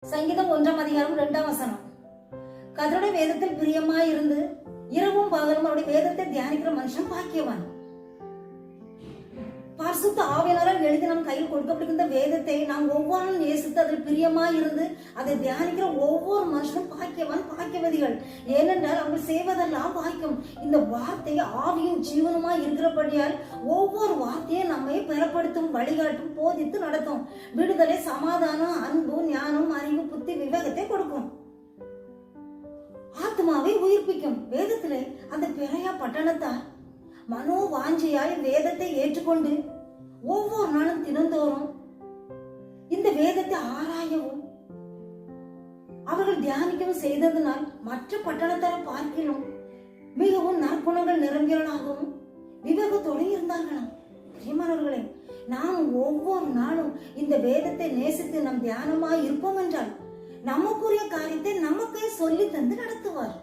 சங்கீதம் 1:2 கர்த்தருடைய வேதத்தில் பிரியமாயிருந்து இரவும் பகலும் அவருடைய வேதத்தை தியானிக்கிற மனுஷன் பாக்கியவான். பரிசுத்த ஆவியானவரால் எழுதி நம் கையில் கொடுக்கப்படுகின்ற வேதத்தை நாம் ஒவ்வொரு நேசித்து அதில் பிரியமாயிருந்து அதை தியானிக்கிற ஒவ்வொரு மனுஷனும் பாக்கியவான், பாக்கியவதிகள். ஏனென்றால் அவங்க செய்வதெல்லாம் பாக்கியம். இந்த வார்த்தை ஆவியும் ஜீவனுமாய் இருக்கிறபடியால் ஒவ்வொரு வார்த்தையும் நம்மை பெறப்படுத்தும், வழிகாட்டும், போதித்து நடத்தும். விடுதலை, சமாதானம், அன்பு, ஞானம், அறிவு, புத்தி, விவேகத்தை கொடுக்கும். ஆத்மாவை உயிர்ப்பிக்கும். வேதத்திலே அந்த பெரையா பட்டணத்தார் மனோ வாஞ்சியாய் வேதத்தை ஏற்றுக்கொண்டு ஒவ்வொரு நாளும் தினந்தோறும் இந்த வேதத்தை ஆராயவும் அவர்கள் தியானிக்கவும் செய்ததனால் மற்ற பட்டணத்தாரை பார்க்கிலும் மிகவும் நற்குணங்கள் நிரம்பியவர்களாகவும் விவேகத்தோடு இருந்தார்களாம். பிரியமானவர்களே, நாம் ஒவ்வொரு நாளும் இந்த வேதத்தை நேசித்து நம் தியானமாய் இருப்போம் என்றால் நமக்குரிய காரியத்தை நமக்கே சொல்லி தந்து நடத்துவார்.